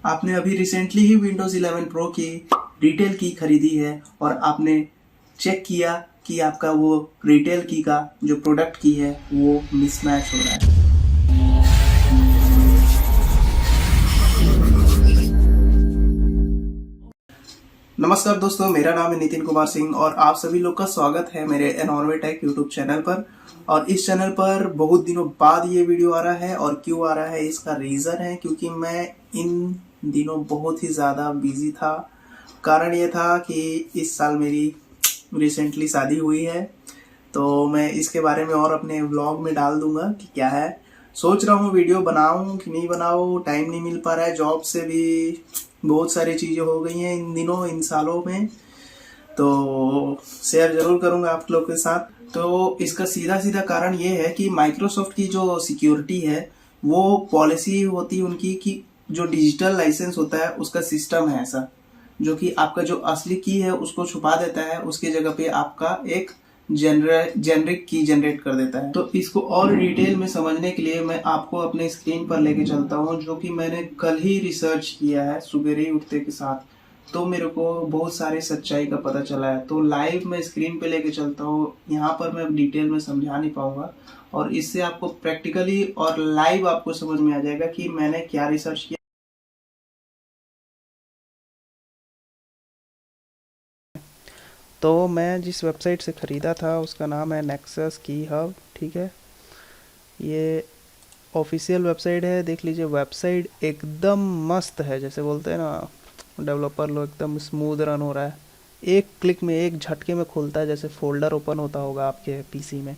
आपने अभी रिसेंटली ही Windows 11 pro की रिटेल की खरीदी है और आपने चेक किया कि आपका वो रिटेल की का जो प्रोडक्ट की है वो मिसमैच हो रहा है। नमस्कार दोस्तों, मेरा नाम है नितिन कुमार सिंह और आप सभी लोग का स्वागत है मेरे एनॉर्वे टेक यूट्यूब चैनल पर। और इस चैनल पर बहुत दिनों बाद ये वीडियो आ रहा है और क्यों आ रहा है इसका रीज़न है क्योंकि मैं इन दिनों बहुत ही ज़्यादा बिजी था। कारण ये था कि इस साल मेरी रिसेंटली शादी हुई है, तो मैं इसके बारे में और अपने व्लॉग में डाल दूंगा कि क्या है। सोच रहा हूँ वीडियो बनाऊं कि नहीं बनाऊं, टाइम नहीं मिल पा रहा है। जॉब से भी बहुत सारी चीज़ें हो गई हैं इन दिनों, इन सालों में, तो शेयर जरूर करूंगा आप लोग के साथ। तो इसका सीधा सीधा कारण ये है कि माइक्रोसॉफ्ट की जो सिक्योरिटी है वो पॉलिसी होती है उनकी कि जो डिजिटल लाइसेंस होता है उसका सिस्टम है ऐसा, जो कि आपका जो असली की है उसको छुपा देता है, उसकी जगह पे आपका एक जेनरिक की जनरेट कर देता है। तो इसको और डिटेल में समझने के लिए मैं आपको अपने स्क्रीन पर लेके चलता हूँ, जो कि मैंने कल ही रिसर्च किया है सुबह ही उठते के साथ। तो मेरे को बहुत सारी सच्चाई का पता चला है, तो लाइव मैं स्क्रीन पे लेके चलता हूँ। यहाँ पर मैं डिटेल में समझा नहीं पाऊंगा और इससे आपको प्रैक्टिकली और लाइव आपको समझ में आ जाएगा कि मैंने क्या रिसर्च किया। तो मैं जिस वेबसाइट से ख़रीदा था उसका नाम है नेक्सस की हब, ठीक है। ये ऑफिशियल वेबसाइट है, देख लीजिए। वेबसाइट एकदम मस्त है, जैसे बोलते हैं ना डेवलपर लोग, एकदम स्मूथ रन हो रहा है। एक क्लिक में, एक झटके में खुलता है, जैसे फोल्डर ओपन होता होगा आपके पीसी में।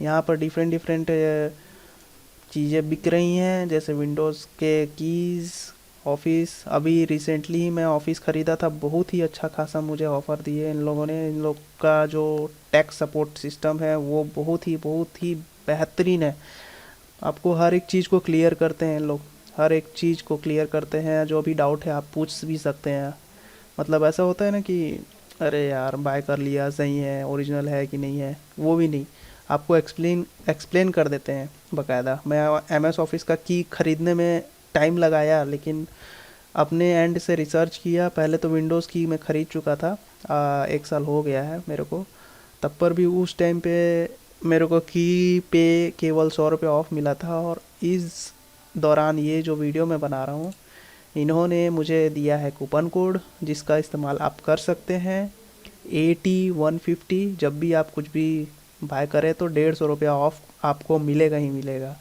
यहाँ पर डिफरेंट डिफरेंट चीज़ें बिक रही हैं, जैसे विंडोज़ के कीज़, ऑफिस। अभी रिसेंटली ही मैं ऑफिस ख़रीदा था, बहुत ही अच्छा खासा मुझे ऑफ़र दिए इन लोगों ने। इन लोग का जो टैक्स सपोर्ट सिस्टम है वो बहुत ही बेहतरीन है। आपको हर एक चीज़ को क्लियर करते हैं लोग, हर एक चीज़ को क्लियर करते हैं। जो भी डाउट है आप पूछ भी सकते हैं। मतलब ऐसा होता है ना कि अरे यार बाय कर लिया, सही है, ओरिजिनल है कि नहीं है, वो भी नहीं। आपको एक्सप्लेन एक्सप्लेन कर देते हैं बकायदा। मैं एम एस ऑफिस का की ख़रीदने में टाइम लगाया, लेकिन अपने एंड से रिसर्च किया। पहले तो विंडोज़ की मैं ख़रीद चुका था, 1 साल हो गया है मेरे को। तब पर भी उस टाइम पे मेरे को की पे केवल 100 रुपये ऑफ मिला था। और इस दौरान ये जो वीडियो मैं बना रहा हूँ, इन्होंने मुझे दिया है कूपन कोड, जिसका इस्तेमाल आप कर सकते हैं। AT150, जब भी आप कुछ भी बाय करें तो 150 रुपया ऑफ आपको मिलेगा ही मिलेगा,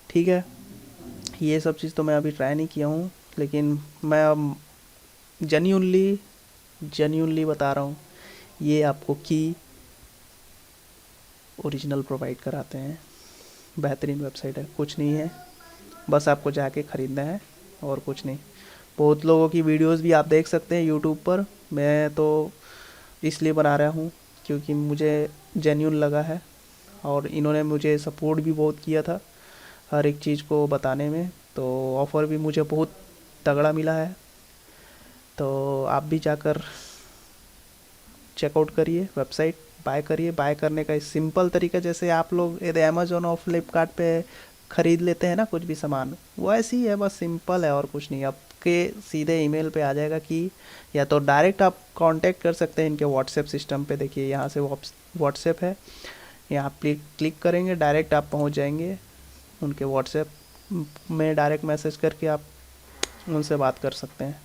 ठीक है। ये सब चीज़ तो मैं अभी ट्राई नहीं किया हूँ, लेकिन मैं अब जेन्यूनली जेन्यूनली बता रहा हूँ, ये आपको की ओरिजिनल प्रोवाइड कराते हैं। बेहतरीन वेबसाइट है, कुछ नहीं है, बस आपको जाके ख़रीदना है और कुछ नहीं। बहुत लोगों की वीडियोस भी आप देख सकते हैं यूट्यूब पर। मैं तो इसलिए बना रहा हूँ क्योंकि मुझे जेन्यून लगा है, और इन्होंने मुझे सपोर्ट भी बहुत किया था हर एक चीज़ को बताने में। तो ऑफ़र भी मुझे बहुत तगड़ा मिला है। तो आप भी जाकर चेकआउट करिए वेबसाइट, बाय करिए। बाय करने का सिंपल तरीका, जैसे आप लोग यदि अमेज़ोन और फ्लिपकार्ट पे ख़रीद लेते हैं ना कुछ भी सामान, वो ऐसी ही है, बस सिंपल है और कुछ नहीं। आपके सीधे ईमेल पे आ जाएगा कि, या तो डायरेक्ट आप कांटेक्ट कर सकते हैं इनके व्हाट्सएप सिस्टम पे। देखिए यहाँ से व्हाट्सएप है, यहाँ आप क्लिक करेंगे, डायरेक्ट आप पहुँच जाएंगे उनके व्हाट्सएप में। डायरेक्ट मैसेज करके आप उनसे बात कर सकते हैं।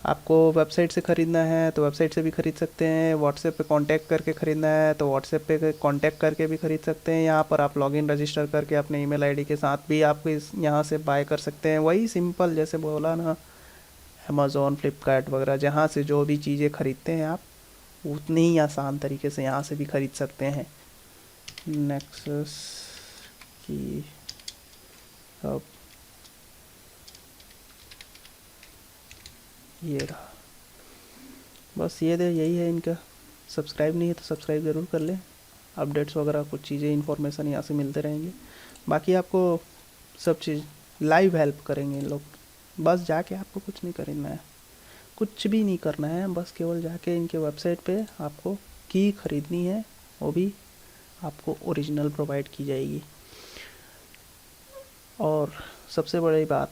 आपको वेबसाइट से ख़रीदना है तो वेबसाइट से भी ख़रीद सकते हैं। व्हाट्सएप पे कांटेक्ट करके ख़रीदना है तो व्हाट्सएप पे कांटेक्ट करके भी ख़रीद सकते हैं। यहाँ पर आप लॉगिन रजिस्टर करके अपने ईमेल आईडी के साथ भी आप इस यहाँ से बाय कर सकते हैं। वही सिंपल, जैसे बोला ना, अमेज़ोन, फ्लिपकार्ट वगैरह, जहाँ से जो भी चीज़ें ख़रीदते हैं आप, उतनी ही आसान तरीके से यहाँ से भी ख़रीद सकते हैं। नेक्सस की अब ये रहा, बस ये दे, यही है इनका। सब्सक्राइब नहीं है तो सब्सक्राइब ज़रूर कर लें। अपडेट्स वगैरह कुछ चीज़ें, इन्फॉर्मेशन यहाँ से मिलते रहेंगे। बाकी आपको सब चीज़ लाइव हेल्प करेंगे इन लोग। बस जाके आपको कुछ नहीं करना है, कुछ भी नहीं करना है, बस केवल जाके इनके वेबसाइट पे आपको की ख़रीदनी है, वो भी आपको ओरिजिनल प्रोवाइड की जाएगी। और सबसे बड़ी बात,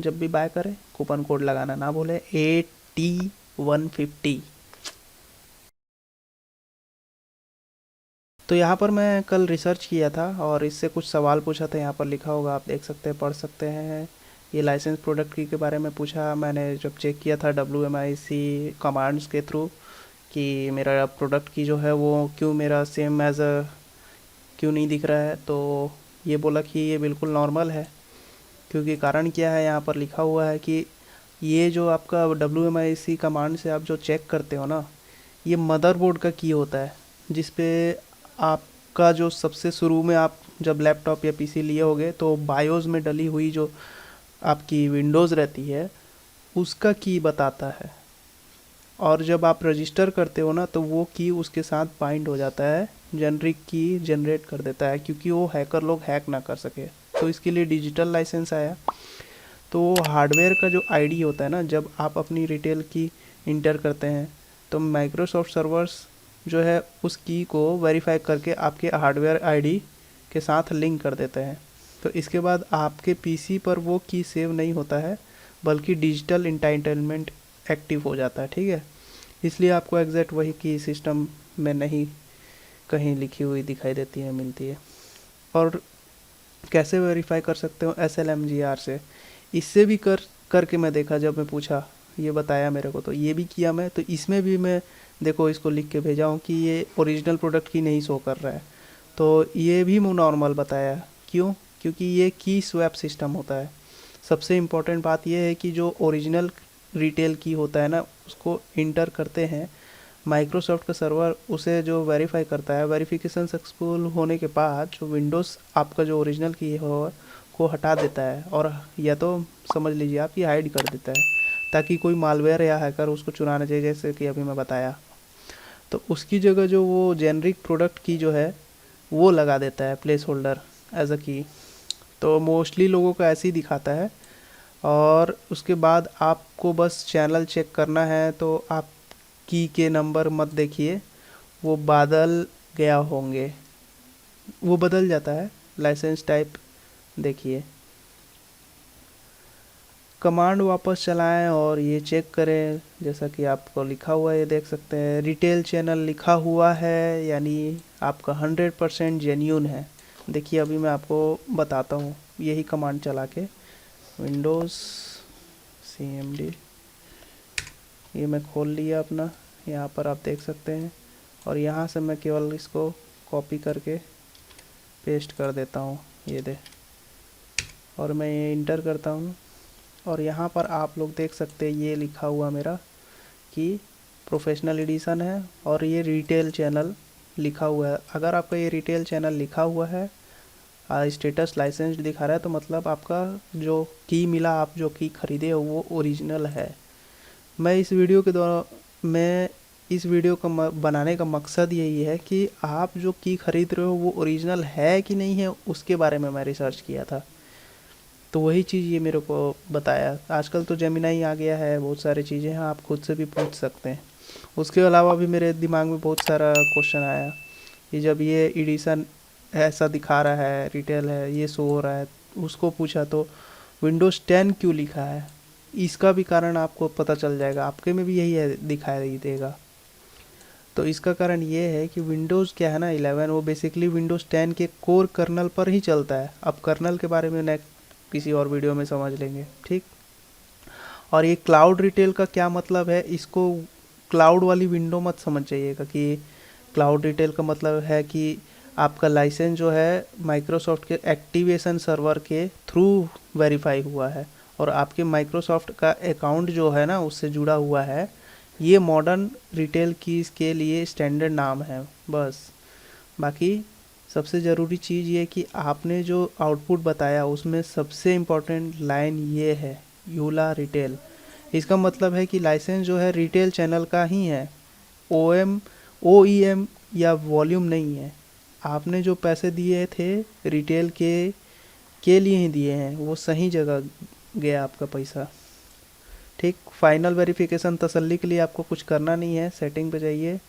जब भी बाय करें कूपन कोड लगाना ना भूले, AT150। तो यहाँ पर मैं कल रिसर्च किया था और इससे कुछ सवाल पूछा था, यहाँ पर लिखा होगा, आप देख सकते हैं, पढ़ सकते हैं। ये लाइसेंस प्रोडक्ट की के बारे में पूछा। मैंने जब चेक किया था WMIC कमांड्स के थ्रू कि मेरा प्रोडक्ट की जो है वो क्यों मेरा सेम एज अ क्यों नहीं दिख रहा है, तो ये बोला कि ये बिल्कुल नॉर्मल है। क्योंकि कारण क्या है, यहाँ पर लिखा हुआ है कि ये जो आपका WMIC कमांड से आप जो चेक करते हो ना, ये मदरबोर्ड का की होता है, जिस पे आपका जो सबसे शुरू में आप जब लैपटॉप या पीसी लिए होगे तो बायोस में डली हुई जो आपकी विंडोज़ रहती है उसका की बताता है। और जब आप रजिस्टर करते हो ना तो वो की उसके साथ बाइंड हो जाता है, जेनरिक की जनरेट कर देता है, क्योंकि वो हैकर लोग हैक ना कर सके। तो इसके लिए डिजिटल लाइसेंस आया। तो हार्डवेयर का जो आईडी होता है ना, जब आप अपनी रिटेल की इंटर करते हैं तो माइक्रोसॉफ्ट सर्वर्स जो है उस की को वेरीफाई करके आपके हार्डवेयर आईडी के साथ लिंक कर देते हैं। तो इसके बाद आपके पीसी पर वो की सेव नहीं होता है, बल्कि डिजिटल इंटाइटलमेंट एक्टिव हो जाता है। ठीक है, इसलिए आपको एग्जैक्ट वही की सिस्टम में नहीं कहीं लिखी हुई दिखाई देती है, मिलती है। और कैसे वेरीफाई कर सकते हो, SLMGR से। इससे भी करके मैं देखा, जब मैं पूछा, ये बताया मेरे को, तो ये भी किया मैं। तो इसमें भी मैं देखो इसको लिख के भेजा हूँ कि ये ओरिजिनल प्रोडक्ट की नहीं शो कर रहा है, तो ये भी मुझे नॉर्मल बताया। क्यों? क्योंकि ये की स्वैप सिस्टम होता है। सबसे इम्पोर्टेंट बात यह है कि जो ओरिजिनल रिटेल की होता है ना, उसको इंटर करते हैं माइक्रोसॉफ्ट का सर्वर, उसे जो वेरीफाई करता है, वेरिफिकेशन सक्सेसफुल होने के बाद जो विंडोज़ आपका जो ओरिजिनल की हो को हटा देता है, और या तो समझ लीजिए आप कि हाइड कर देता है, ताकि कोई मालवेयर या हैकर उसको चुरा ना जाए, जैसे कि अभी मैं बताया। तो उसकी जगह जो वो जेनरिक प्रोडक्ट की जो है वो लगा देता है प्लेस होल्डर एज अ की। तो मोस्टली लोगों को ऐसे ही दिखाता है। और उसके बाद आपको बस चैनल चेक करना है, तो आप की के नंबर मत देखिए, वो बदल गया होंगे, वो बदल जाता है। लाइसेंस टाइप देखिए, कमांड वापस चलाएं और ये चेक करें, जैसा कि आपको लिखा हुआ है, ये देख सकते हैं रिटेल चैनल लिखा हुआ है, यानी आपका 100% जेन्यून है। देखिए अभी मैं आपको बताता हूँ यही कमांड चला के, विंडोज़ CMD, ये मैं खोल लिया अपना, यहाँ पर आप देख सकते हैं। और यहाँ से मैं केवल इसको कॉपी करके पेस्ट कर देता हूँ, ये दे, और मैं ये इंटर करता हूँ। और यहाँ पर आप लोग देख सकते हैं ये लिखा हुआ मेरा कि प्रोफेशनल एडिशन है, और ये रिटेल चैनल लिखा हुआ है। अगर आपका ये रिटेल चैनल लिखा हुआ है, स्टेटस लाइसेंस दिखा रहा है, तो मतलब आपका जो की मिला, आप जो की खरीदे हो वो ओरिजिनल है। मैं इस वीडियो के द्वारा मैं इस वीडियो का बनाने का मकसद यही है कि आप जो की खरीद रहे हो वो ओरिजिनल है कि नहीं है, उसके बारे में मैं रिसर्च किया था। तो वही चीज़ ये मेरे को बताया। आजकल तो जेमिनाई आ गया है, बहुत सारी चीज़ें हैं, आप खुद से भी पूछ सकते हैं। उसके अलावा भी मेरे दिमाग में बहुत सारा क्वेश्चन आया कि जब ये एडिशन ऐसा दिखा रहा है, रिटेल है, ये शो हो रहा है, उसको पूछा तो विंडोज़ 10 क्यों लिखा है। इसका भी कारण आपको पता चल जाएगा, आपके में भी यही है, दिखाई देगा। तो इसका कारण ये है कि विंडोज़ क्या है ना 11, वो बेसिकली विंडोज़ 10 के कोर कर्नल पर ही चलता है। अब कर्नल के बारे में नेक्स्ट किसी और वीडियो में समझ लेंगे, ठीक। और ये क्लाउड रिटेल का क्या मतलब है, इसको क्लाउड वाली विंडो मत समझ जाइएगा कि क्लाउड रिटेल का मतलब है कि आपका लाइसेंस जो है माइक्रोसॉफ्ट के एक्टिवेशन सर्वर के थ्रू वेरीफाई हुआ है, और आपके माइक्रोसॉफ्ट का अकाउंट जो है ना उससे जुड़ा हुआ है। ये मॉडर्न रिटेल कीज़ के लिए स्टैंडर्ड नाम है बस। बाकी सबसे ज़रूरी चीज़ ये कि आपने जो आउटपुट बताया उसमें सबसे इम्पोर्टेंट लाइन ये है, यूला रिटेल। इसका मतलब है कि लाइसेंस जो है रिटेल चैनल का ही है, OEM या वॉल्यूम नहीं है। आपने जो पैसे दिए थे रिटेल के लिए ही दिए हैं, वो सही जगह गया आपका पैसा, ठीक। फाइनल वेरिफिकेशन तसल्ली के लिए आपको कुछ करना नहीं है, सेटिंग पे जाइए,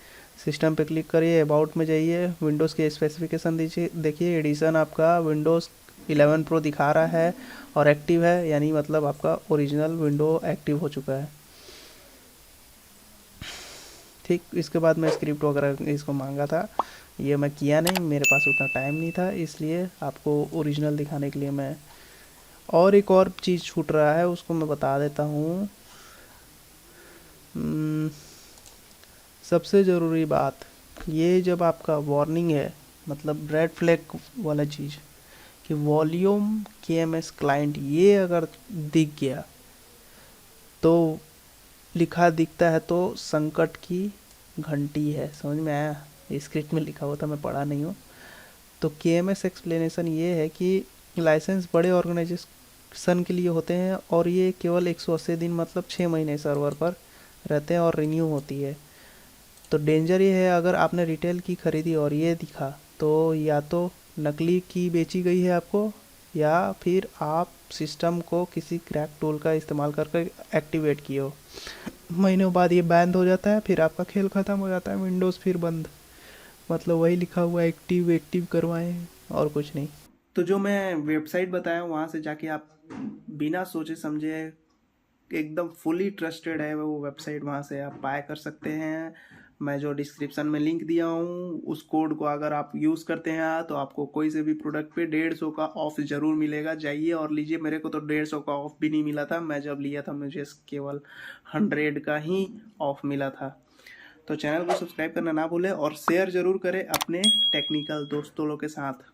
सिस्टम पे क्लिक करिए, अबाउट में जाइए, विंडोज़ के स्पेसिफिकेशन दीजिए, देखिए एडिशन आपका विंडोज़ 11 प्रो दिखा रहा है और एक्टिव है, यानी मतलब आपका ओरिजिनल विंडो एक्टिव हो चुका है। ठीक, इसके बाद मैं स्क्रिप्ट वगैरह इसको मांगा था, ये मैं किया नहीं, मेरे पास उतना टाइम नहीं था, इसलिए आपको ओरिजिनल दिखाने के लिए मैं और एक और चीज़ छूट रहा है उसको मैं बता देता हूँ। सबसे ज़रूरी बात, ये जब आपका वार्निंग है, मतलब रेड फ्लैग वाला चीज़ कि वॉल्यूम KMS क्लाइंट, ये अगर दिख गया तो लिखा दिखता है तो संकट की घंटी है। समझ में आया? स्क्रिप्ट में लिखा हुआ था, मैं पढ़ा नहीं हूँ। तो KMS एक्सप्लेनेशन ये है कि लाइसेंस बड़े ऑर्गेनाइजेशन के लिए होते हैं और ये केवल 180 दिन मतलब 6 महीने सर्वर पर रहते हैं और रिन्यू होती है। तो डेंजर ये है, अगर आपने रिटेल की खरीदी और ये दिखा तो या तो नकली की बेची गई है आपको, या फिर आप सिस्टम को किसी क्रैक टूल का इस्तेमाल करके एक्टिवेट किए हो। महीनों बाद ये बैंड हो जाता है, फिर आपका खेल ख़त्म हो जाता है, विंडोज़ फिर बंद। मतलब वही लिखा हुआ एक्टिव एक्टिव करवाएं और कुछ नहीं। तो जो मैं वेबसाइट बताया वहाँ से जाके आप बिना सोचे समझे, एकदम फुली ट्रस्टेड है वो वेबसाइट, वहाँ से आप बाय कर सकते हैं। मैं जो डिस्क्रिप्शन में लिंक दिया हूँ उस कोड को अगर आप यूज़ करते हैं तो आपको कोई से भी प्रोडक्ट पे 150 का ऑफ ज़रूर मिलेगा। जाइए और लीजिए। मेरे को तो 150 का ऑफ भी नहीं मिला था, मैं जब लिया था मुझे केवल 100 का ही ऑफ मिला था। तो चैनल को सब्सक्राइब करना ना भूलें और शेयर ज़रूर करें अपने टेक्निकल दोस्तों लोग के साथ।